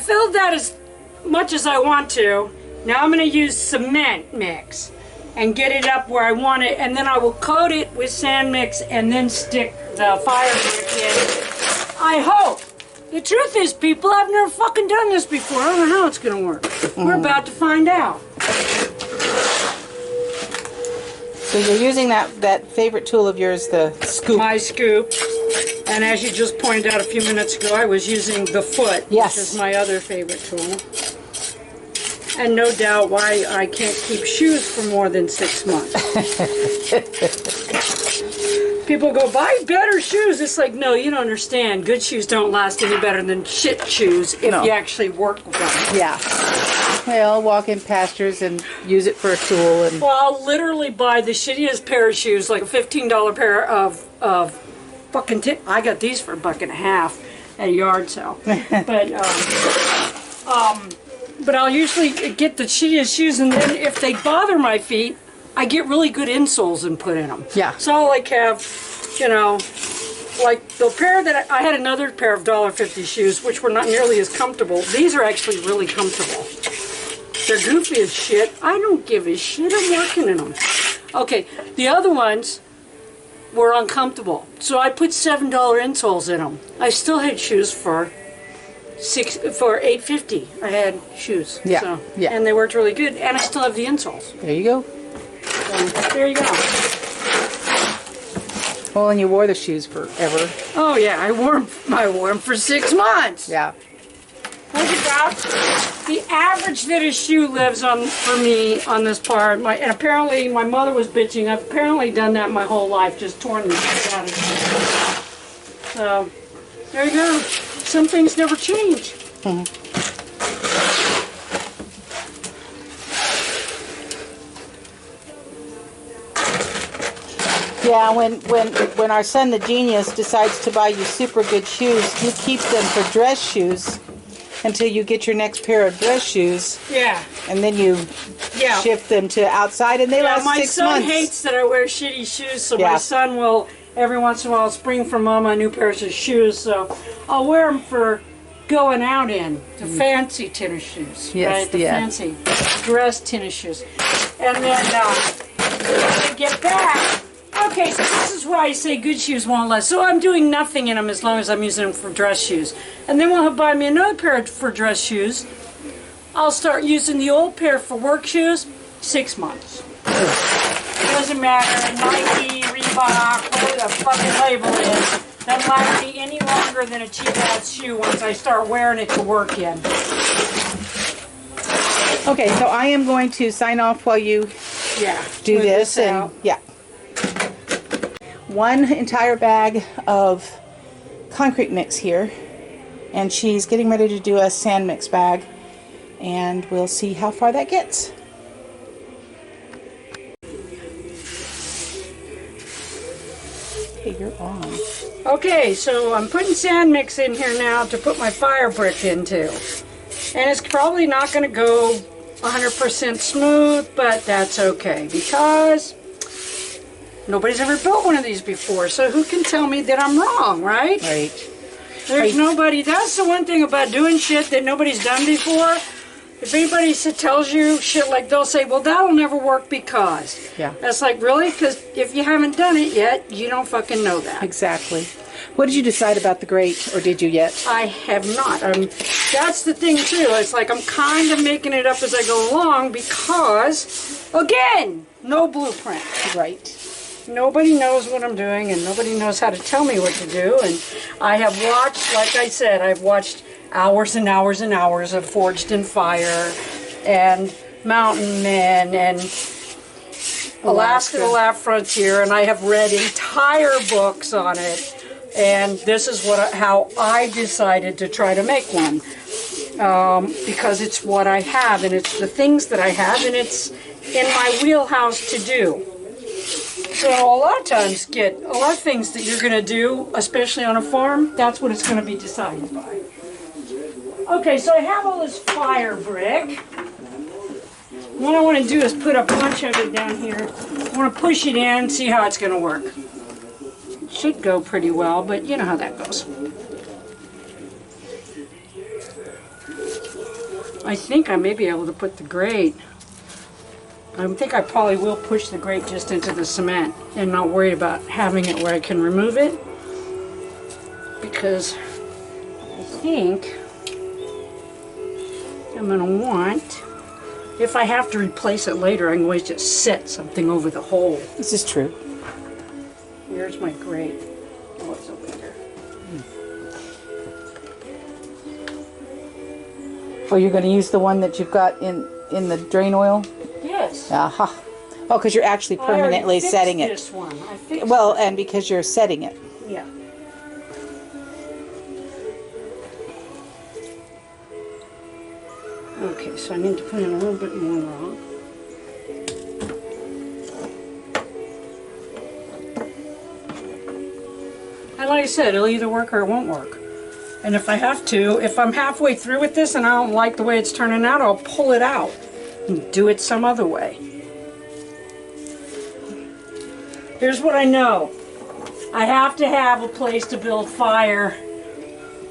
filled that as much as I want to. Now I'm going to use cement mix and get it up where I want it, and then I will coat it with sand mix and then stick the fire brick in. I hope. The truth is, people, I've never fucking done this before. I don't know how it's going to work. We're about to find out. So you're using that favorite tool of yours, the scoop. My scoop. And as you just pointed out a few minutes ago, I was using the foot, yes, which is my other favorite tool. And no doubt why I can't keep shoes for more than 6 months. People go, buy better shoes. It's like, no, you don't understand. Good shoes don't last any better than shit shoes if you actually work with them. Yeah. Well, walk in pastures and use it for a tool. And well, I'll literally buy the shittiest pair of shoes, like a $15 pair of fucking I got these for $1.50 at a yard sale. But I'll usually get the shittiest shoes, and then if they bother my feet, I get really good insoles and put in them. Yeah. So I'll like have, you know, like the pair that I had another pair of $1.50 shoes, which were not nearly as comfortable. These are actually really comfortable. They're goofy as shit. I don't give a shit. I'm working in them. Okay, the other ones were uncomfortable, so I put $7 insoles in them. I still had shoes for $8.50. I had shoes. Yeah. So, yeah. And they worked really good, and I still have the insoles. There you go. So, there you go. Well, and you wore the shoes forever. Oh yeah, I wore them for 6 months. Yeah. Look at that. The average that a shoe lives on for me on this part, and apparently my mother was bitching. I've apparently done that my whole life, just torn the shit out of shoes. So there you go. Some things never change. Yeah, when our son, the genius, decides to buy you super good shoes, you keep them for dress shoes until you get your next pair of dress shoes. Yeah. And then you shift them to outside, and they last 6 months. My son hates that I wear shitty shoes, so my son will, every once in a while, spring for Mama a new pair of shoes, so I'll wear them for going out in, the fancy tennis shoes, right? The fancy dress tennis shoes. And then when I get back, okay, so this is why I say good shoes won't last. So I'm doing nothing in them as long as I'm using them for dress shoes. And then when he'll buy me another pair for dress shoes, I'll start using the old pair for work shoes, 6 months. It doesn't matter, Nike, Reebok, whatever the fucking label is, doesn't last me any longer than a cheap-ass shoe once I start wearing it to work in. Okay, so I am going to sign off while you do this and one entire bag of concrete mix here, and she's getting ready to do a sand mix bag, and we'll see how far that gets. Okay, you're on. Okay, so I'm putting sand mix in here now to put my fire brick into, and it's probably not going to go 100% smooth, but that's okay because nobody's ever built one of these before, so who can tell me that I'm wrong, right? Right. There's nobody. That's the one thing about doing shit that nobody's done before. If anybody tells you shit, like they'll say, well, that'll never work because. Yeah. That's like, really? Because if you haven't done it yet, you don't fucking know that. Exactly. What did you decide about the grate, or did you yet? I have not. That's the thing, too. It's like I'm kind of making it up as I go along because, again, no blueprint. Right. Nobody knows what I'm doing, and nobody knows how to tell me what to do. And I have watched, like I said, I've watched hours and hours and hours of Forged in Fire and Mountain Men and Alaska the Last Frontier, and I have read entire books on it. And this is how I decided to try to make one, because it's what I have, and it's the things that I have, and it's in my wheelhouse to do. So a lot of times a lot of things that you're going to do, especially on a farm, that's what it's going to be decided by. Okay, so I have all this fire brick. What I want to do is put a bunch of it down here. I want to push it in, see how it's going to work. It should go pretty well, but you know how that goes. I think I may be able to put the grate. I think I probably will push the grate just into the cement and not worry about having it where I can remove it. Because I think I'm going to want, if I have to replace it later, I can always just set something over the hole. This is true. Here's my grate. Oh, it's over there. Oh, you're going to use the one that you've got in the drain oil? Yes. Aha. Oh, because you're actually permanently setting it. This one. I fixed Well, and because you're setting it. Yeah. Okay, so I need to put in a little bit more rock. And like I said, it'll either work or it won't work. And if I have to, if I'm halfway through with this and I don't like the way it's turning out, I'll pull it out and do it some other way. Here's what I know. I have to have a place to build fire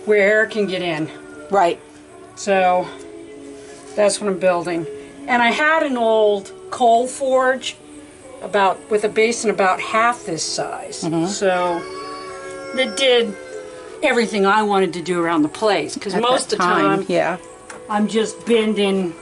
where air can get in. Right. So that's what I'm building. And I had an old coal forge with a basin about half this size. So it did everything I wanted to do around the place. Because most of the time, yeah, I'm just bending.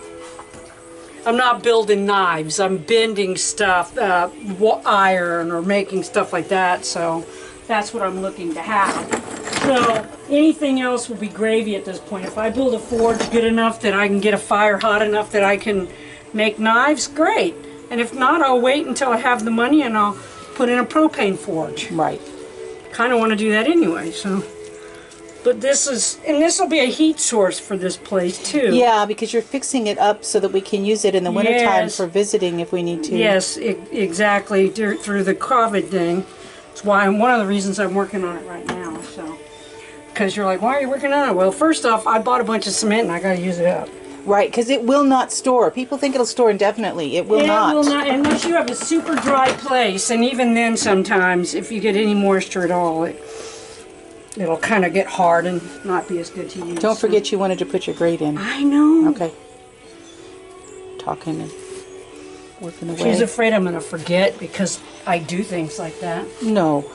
I'm not building knives. I'm bending stuff, iron or making stuff like that. So that's what I'm looking to have. So anything else will be gravy at this point. If I build a forge good enough that I can get a fire hot enough that I can make knives, great. And if not, I'll wait until I have the money and I'll put in a propane forge. right. Kind of want to do that anyway, so. But this will be a heat source for this place too. Yeah, because you're fixing it up so that we can use it in the wintertime Yes. for visiting if we need to. Yes, exactly, through the COVID thing. That's why one of the reasons I'm working on it right now, so. Because you're like, why are you working on it? Well, first off, I bought a bunch of cement and I got to use it up. Right, because it will not store. People think it'll store indefinitely. It will not. It will not, unless you have a super dry place. And even then, sometimes, if you get any moisture at all, it'll kind of get hard and not be as good to use. Don't forget you wanted to put your grate in. I know. Okay. Talking and working away. She's afraid I'm going to forget because I do things like that. No.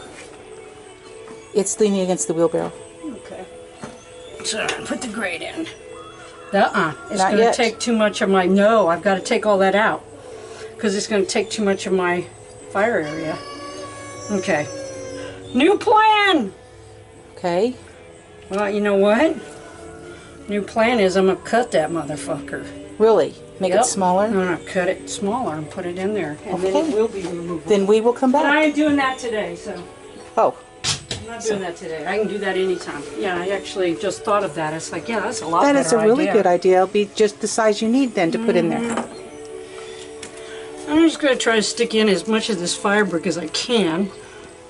It's leaning against the wheelbarrow. Okay. So, put the grate in. It's Not going to yet. take too much of my... No, I've got to take all that out. Because it's going to take too much of my fire area. Okay. New plan! Okay. Well, you know what? New plan is I'm going to cut that motherfucker. Really? Make Yep. it smaller? I'm going to cut it smaller and put it in there. And then Okay. it will be removable. Then we will come But I back. ain't doing that today, so... Oh, I'm not doing that today. I can do that anytime. Yeah, I actually just thought of that. It's like, yeah, that's a lot better that is a really idea. good idea. It'll be just the size you need then to put in there. I'm just going to try to stick in as much of this fire brick as I can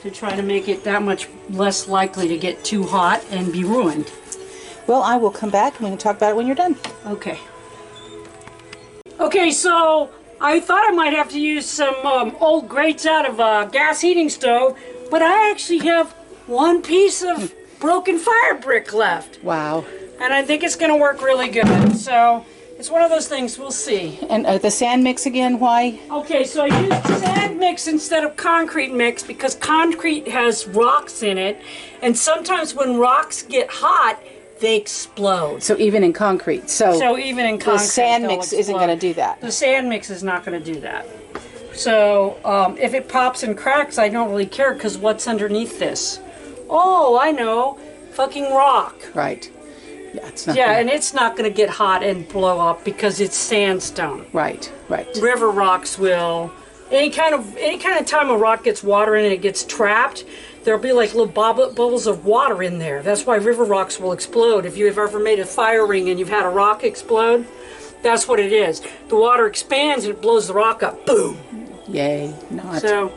to try to make it that much less likely to get too hot and be ruined. Well, I will come back and we can talk about it when you're done. Okay. Okay, so I thought I might have to use some old grates out of a gas heating stove, but I actually have one piece of broken fire brick left. Wow. And I think it's going to work really good. So it's one of those things, we'll see. And the sand mix again, why? Okay, so I used sand mix instead of concrete mix because concrete has rocks in it. And sometimes when rocks get hot, they explode. So even in concrete. So Even in the concrete, sand they'll mix isn't explode. going to do that. The sand mix is not going to do that. So if it pops and cracks, I don't really care because what's underneath this? Oh, I know. Fucking rock. Right. Yeah, it's not. Yeah, gonna- and it's not going to get hot and blow up because it's sandstone. Right. Right. River rocks will. Any kind of time a rock gets water in it, it gets trapped. There'll be like little bubbles of water in there. That's why river rocks will explode. If you've ever made a fire ring and you've had a rock explode, that's what it is. The water expands and it blows the rock up. Boom. Yay. Not. So,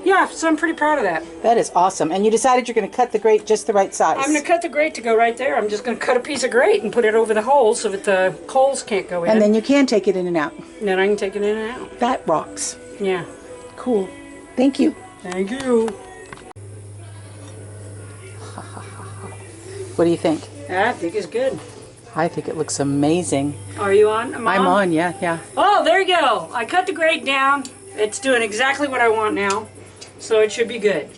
yeah, so I'm pretty proud of that. That is awesome. And you decided you're going to cut the grate just the right size. I'm going to cut the grate to go right there. I'm just going to cut a piece of grate and put it over the hole so that the coals can't go in. And then you can take it in and out. And then I can take it in and out. That rocks. Yeah. Cool. Thank you. Thank you. What do you think? I think it's good. I think it looks amazing. Are you on? I'm on, yeah, yeah. Oh, there you go. I cut the grate down. It's doing exactly what I want now. So it should be good.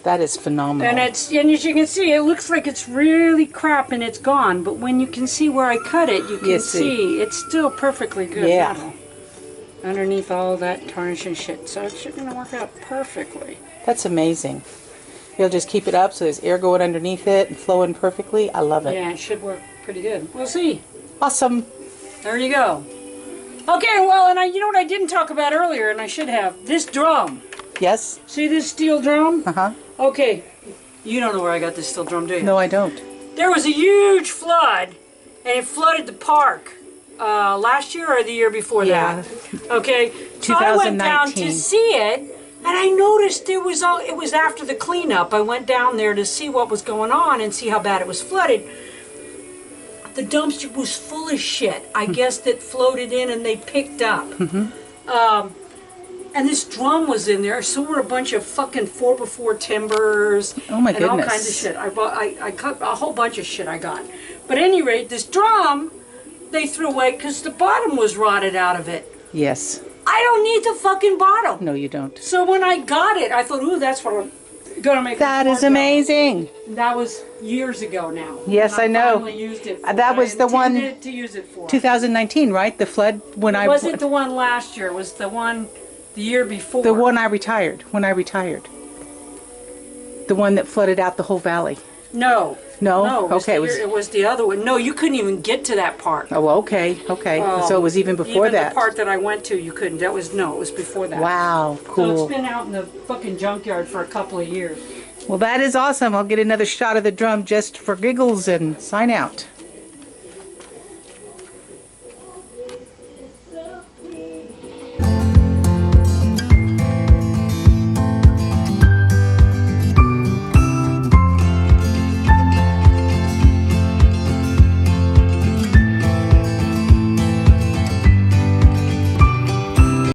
That is phenomenal. And as you can see, it looks like it's really crap and it's gone. But when you can see where I cut it, you can see it's still perfectly good metal underneath all that tarnish and shit. So it's going to work out perfectly. That's amazing. You'll just keep it up so there's air going underneath it and flowing perfectly. I love it. Yeah, it should work pretty good. We'll see. Awesome. There you go. Okay, well, and you know what I didn't talk about earlier, and I should have? This drum. Yes? See this steel drum? Uh-huh. Okay, you don't know where I got this steel drum, do you? No, I don't. There was a huge flood, and it flooded the park last year or the year before that. Okay, so I went down to see it, and I noticed it was after the cleanup. I went down there to see what was going on and see how bad it was flooded. The dumpster was full of shit, I guess, that floated in and they picked up. And this drum was in there, so were a bunch of fucking 4x4 timbers. Oh my and all goodness. kinds of shit. I cut a whole bunch of shit I got. But at any rate, this drum, they threw away because the bottom was rotted out of it. Yes. I don't need the fucking bottom. No, you don't. So when I got it, I thought, ooh, that's what I'm going to make. That is amazing. That was years ago now. Yes, I know. Finally used it for that was the one. To use it for. 2019, right? The flood when It wasn't the one last year. It was the one the year before. The one I retired. When I retired. The one that flooded out the whole valley. No. No? No. Okay. It was the other one. No, you couldn't even get to that part. Oh, okay. Okay. So it was even before even that. the part that I went to, you couldn't. It was before that. Wow. Cool. So it's been out in the fucking junkyard for a couple of years. Well, that is awesome. I'll get another shot of the drum just for giggles and sign out.